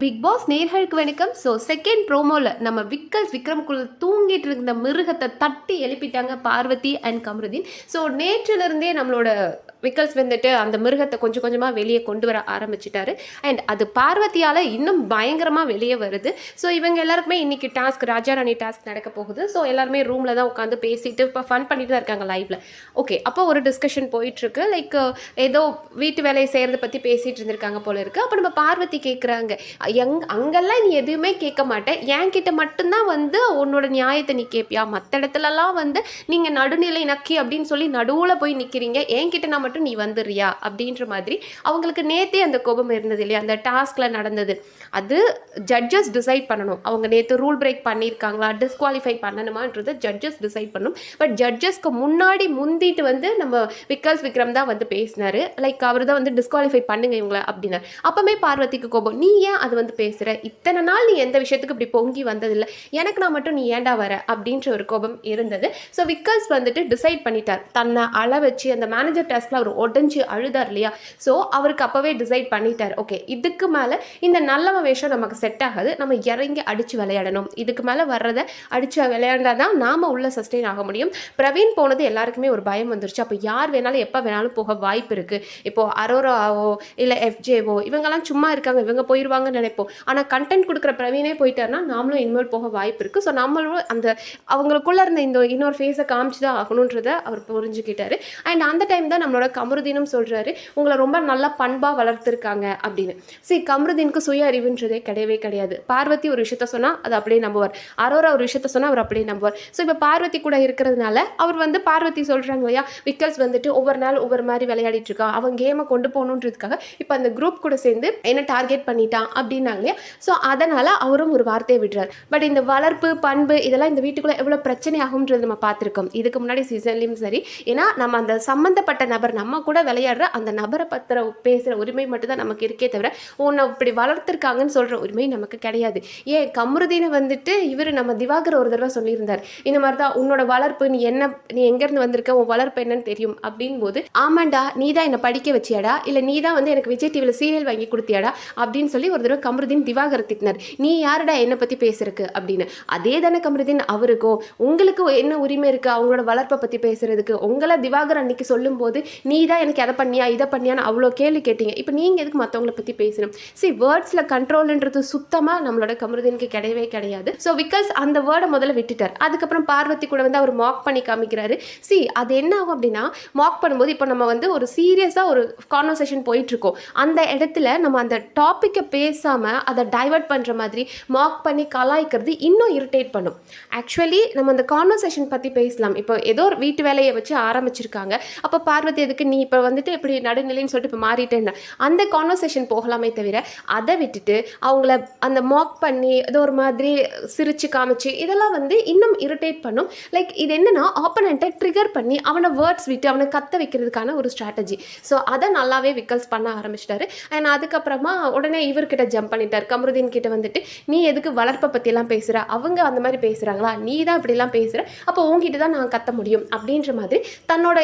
Big pass நேர்களுக்கு வணக்கம். So second ப்ரோமோவில் நம்ம விக்ரமுக்குள்ள தூங்கிட்டு இருந்த மிருகத்தை தட்டி எழுப்பிட்டாங்க பார்வதி அண்ட் கமருதீன். ஸோ நேற்றிலிருந்தே நம்மளோட விக்கல்ஸ் வந்துட்டு அந்த மிருகத்தை கொஞ்சம் கொஞ்சமாக வெளியே கொண்டு வர ஆரம்பிச்சிட்டாரு. அண்ட் அது பார்வதியால் இன்னும் பயங்கரமாக வெளியே வருது. ஸோ இவங்க எல்லாருக்குமே இன்றைக்கி டாஸ்க் ராஜாராணி டாஸ்க் நடக்க போகுது. ஸோ எல்லாருமே ரூமில் தான் உட்காந்து பேசிட்டு இப்போ ஃபன் பண்ணிட்டு தான் இருக்காங்க லைவில். ஓகே, அப்போ ஒரு டிஸ்கஷன் போயிட்டுருக்கு. லைக் ஏதோ வீட்டு வேலையை செய்கிறத பற்றி பேசிகிட்டு இருந்திருக்காங்க போல இருக்குது. அப்போ நம்ம பார்வதி கேட்குறாங்க, அங்கெல்லாம் நீ எதுவுமே கேட்க மாட்டேன், என்கிட்ட மட்டும்தான் வந்து உன்னோட நியாயத்தை நீ கேட்பியா? மற்ற இடத்துலலாம் வந்து நீங்கள் நடுநிலை நக்கி அப்படின்னு சொல்லி நடுவில் போய் நிற்கிறீங்க, என்கிட்ட நான் மட்டும் நீ வந்துடுறியா அப்படின்ற மாதிரி அவங்களுக்கு நேற்றே அந்த கோபம் இருந்தது இல்லையா? அந்த டாஸ்கில் நடந்தது அது ஜட்ஜஸ் டிசைட் பண்ணணும். அவங்க நேற்று ரூல் பிரேக் பண்ணியிருக்காங்களா, டிஸ்குவாலிஃபை பண்ணணுமான்றது ஜட்ஜஸ் டிசைட் பண்ணணும். பட் ஜட்ஜஸ்க்கு முன்னாடி முந்திட்டு வந்து நம்ம விக்ரம் தான் வந்து பேசினார். லைக் அவர் தான் வந்து டிஸ்குவாலிஃபை பண்ணுங்க இவங்களை அப்படின்னாரு. அப்போமே பார்வதிக்கு கோபம், நீ ஏன் அது வந்து பேசுகிற? இத்தனை நாள் நீ எந்த விஷயத்துக்கு இப்படி பொங்கி வந்ததில்லை, எனக்கு நான் மட்டும் நீ ஏண்டா வர அப்படின்ற ஒரு கோபம் இருந்தது. ஸோ விக்கல்ஸ் வந்துட்டு டிசைட் பண்ணிட்டார். தன்னை அள வச்சு அந்த மேனேஜர் டாஸ்கில் அவர் உடஞ்சி அழுதார் இல்லையா? ஸோ அவருக்கு அப்போவே டிசைட் பண்ணிட்டார், ஓகே இதுக்கு மேலே இந்த நல்ல வேஷம் நமக்கு செட் ஆகாது, நம்ம இறங்கி அடித்து விளையாடணும். இதுக்கு மேலே வர்றதை அடித்து விளையாண்டாதான் நாம் உள்ள சஸ்டெயின் ஆக முடியும். பிரவீன் போனது எல்லாருக்குமே ஒரு பயம் வந்துருச்சு. அப்போ யார் வேணாலும் எப்போ வேணாலும் போக வாய்ப்பு இருக்குது. இப்போது அரோராவோ இல்லை எஃப்ஜேவோ இவங்கெல்லாம் சும்மா இருக்காங்க, இவங்க போயிடுவாங்கன்னு நினைப்போம். ஆனால் கண்டென்ட் கொடுக்குற பிரவீனே போயிட்டாருன்னா நாமளும் இனிமேல் போக வாய்ப்பு இருக்குது. ஸோ நம்மளும் அந்த அவங்களுக்குள்ளே இருந்த இந்த இன்னொரு ஃபேஸை காமிச்சு தான் ஆகணுன்றதை அவர் புரிஞ்சுக்கிட்டாரு. அண்ட் அந்த டைம் தான் நம்மளோட கமருதீனும் சொல்கிறாரு, உங்களை ரொம்ப நல்லா பண்பாக வளர்த்துருக்காங்க அப்படின்னு. சரி, கமருதீனுக்கு சுய அறிவுன்றதே கிடையவே கிடையாது. பார்வதி ஒரு விஷயத்த சொன்னால் அது அப்படியே நம்புவார், அரோரா ஒரு விஷயத்த சொன்னால் அவர் அப்படியே நம்புவார். ஸோ இப்போ பார்வதி கூட இருக்கிறதுனால அவர் வந்து பார்வதி சொல்கிறாங்க இல்லையா, விக்கல்ஸ் வந்துட்டு ஒவ்வொரு நாள் ஒவ்வொரு மாதிரி விளையாடிட்டு இருக்கான், அவன் கேமை கொண்டு போகணுன்றதுக்காக இப்போ அந்த குரூப் கூட சேர்ந்து என்ன டார்கெட் பண்ணிட்டான் அப்படின்னாங்க இல்லையா? ஸோ அதனால் அவரும் ஒரு வார்த்தையை விடுறார். பட் இந்த வளர்ப்பு பண்பு இதெல்லாம் இந்த வீட்டுக்குள்ளே எவ்வளோ பிரச்சனை ஆகும்ன்றது நம்ம பார்த்துருக்கோம் இதுக்கு முன்னாடி சீசன்லேயும் சரி. ஏன்னா நம்ம அந்த சம்மந்தப்பட்ட நபர் நம்ம கூட விளையாடுற அந்த நபரை பத்திர பேசுகிற உரிமை மட்டும்தான் நமக்கு இருக்கே தவிர உன்னை இப்படி வளர்த்துருக்காங்கன்னு சொல்கிற உரிமை நமக்கு கிடையாது. ஏன் கமருதீனை வந்துட்டு இவர் நம்ம திவாகர் ஒரு தடவை சொல்லியிருந்தார், இந்த மாதிரி தான் உன்னோட வளர்ப்பு, நீ எங்கேருந்து வந்திருக்க, உன் வளர்ப்பு என்னன்னு தெரியும் அப்படின் போது, ஆமாண்டா நீ தான் என்னை படிக்க வச்சியாடா, இல்லை நீ தான் வந்து எனக்கு விஜய் டிவியில் சீரியல் வாங்கி கொடுத்தியாடா அப்படின்னு சொல்லி ஒரு தடவை கமருதீன் திவாகர் திட்டினார். நீ யாருடா என்னை பற்றி பேசுறதுக்கு அப்படின்னு. அதே தானே கமருதீன் அவருக்கும் உங்களுக்கு என்ன உரிமை இருக்குது அவங்களோட வளர்ப்பை பற்றி பேசுறதுக்கு? உங்களை திவாகர் அன்னைக்கு சொல்லும்போது நீ தான் எனக்கு அதை பண்ணியா இதை பண்ணியான்னு அவ்வளோ கேள்வி கேட்டீங்க, இப்போ நீங்கள் எதுக்கு மற்றவங்களை பற்றி பேசணும்? சரி, வேர்ட்ஸில் கண்ட்ரோல்ன்றது சுத்தமாக நம்மளோட கமருதீனுக்கு கிடையவே கிடையாது. ஸோ விக்கல்ஸ் அந்த வேர்டை முதல்ல விட்டுட்டார். அதுக்கப்புறம் பார்வதி கூட வந்து அவர் மார்க் பண்ணி காமிக்கிறாரு. சி அது என்ன ஆகும் அப்படின்னா, மார்க் பண்ணும்போது இப்போ நம்ம வந்து ஒரு சீரியஸாக ஒரு கான்வர்சேஷன் போயிட்டுருக்கோம், அந்த இடத்துல நம்ம அந்த டாப்பிக்கை பேசாமல் அதை டைவர்ட் பண்ணுற மாதிரி மார்க் பண்ணி கலாய்க்கிறது இன்னும் இரிட்டேட் பண்ணும். ஆக்சுவலி நம்ம அந்த கான்வர்சேஷன் பற்றி பேசலாம். இப்போ ஏதோ ஒரு வீட்டு வேலையை வச்சு ஆரம்பிச்சிருக்காங்க, அப்போ பார்வதி எதுக்கு நீ இப்போ வந்துட்டு இப்படி நடுநிலைன்னு சொல்லிட்டு இப்போ மாறிட்டேன்னா அந்த கான்வர்சேஷன் போகலாமே தவிர அதை விட்டுட்டு அவங்கள அந்த மார்க் பண்ணி ஏதோ ஒரு மாதிரி சிரிச்சு காமிச்சு இதெல்லாம் வந்து இன்னும் இரிட்டேட் பண்ணும். லைக் இது என்னன்னா ஆப்பனண்ட்டை ட்ரிகர் பண்ணி அவனை வேர்ட்ஸ் விட்டு அவனை கத்த வைக்கிறதுக்கான ஒரு ஸ்ட்ராட்டஜி. ஸோ அதை நல்லாவே விக்கல்ஸ் பண்ண ஆரம்பிச்சிட்டாரு. அண்ட் அதுக்கப்புறமா உடனே இவர்கிட்ட ஜம்ப் பண்ணிட்டார். கமருதீன் கிட்ட வந்துட்டு, நீ எதுக்கு வளர்ப்பை பற்றியெல்லாம் பேசுகிற, அவங்க அந்த மாதிரி பேசுகிறாங்களா, நீ தான் இப்படிலாம் பேசுகிற, அப்போ உங்ககிட்ட தான் நான் கத்த முடியும் அப்படின்ற மாதிரி தன்னோட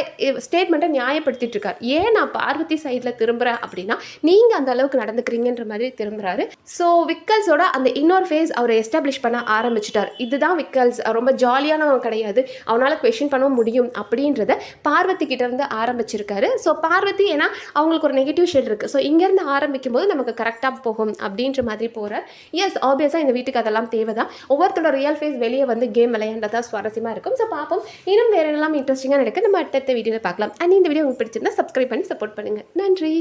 ஸ்டேட்மெண்ட்டை நியாயப்படுத்திட்டு இருக்கார். ஏன் நான் பார்வதி சைடில் திரும்புகிறேன் அப்படின்னா நீங்கள் அந்த அளவுக்கு நடந்துக்கிறீங்கன்ற மாதிரி திரும்புகிறாரு. ஸோ விக்கல்ஸோட அந்த இன்னொரு ஃபேஸ் அவரை எஸ்டாப்ளிஷ் பண்ண ஆரம்பிச்சிட்டார். இதுதான் விக்கல்ஸ், ரொம்ப ஜாலியானவன் கிடையாது, அவனால் கொஷின் பண்ண முடியும் அப்படின்றத பார்வதி கிட்ட இருந்து ஆரம்பிச்சிருக்காரு. ஸோ பார்வதி ஏன்னா அவங்களுக்கு ஒரு நெகட்டிவ் ஷேட் இருக்குது, ஸோ இங்கேருந்து ஆரம்பிக்கும் போது நமக்கு கரெக்டாக போகும் அப்படின்ற மாதிரி போகிறார். எஸ், ஆப்வியஸாக இந்த வீட்டுக்கு அதெல்லாம் தேவை தான். ஒவ்வொருத்தரோட ரியல் ஃபேஸ் வெளியே வந்து கேம் விளையாண்டதா சுவாரஸ்யமாக இருக்கும். ஸோ பார்ப்போம், இன்னும் வேறு எல்லாம் இன்ட்ரெஸ்டிங்காக நடக்குது, நம்ம அடுத்த வீடியோவில் பார்க்கலாம். அண்ட் இந்த வீடியோ உங்களுக்கு பிடிச்சிருந்தா சப்ஸ்கிரைப் பண்ணி சப்போர்ட் பண்ணுங்கள். நன்றி.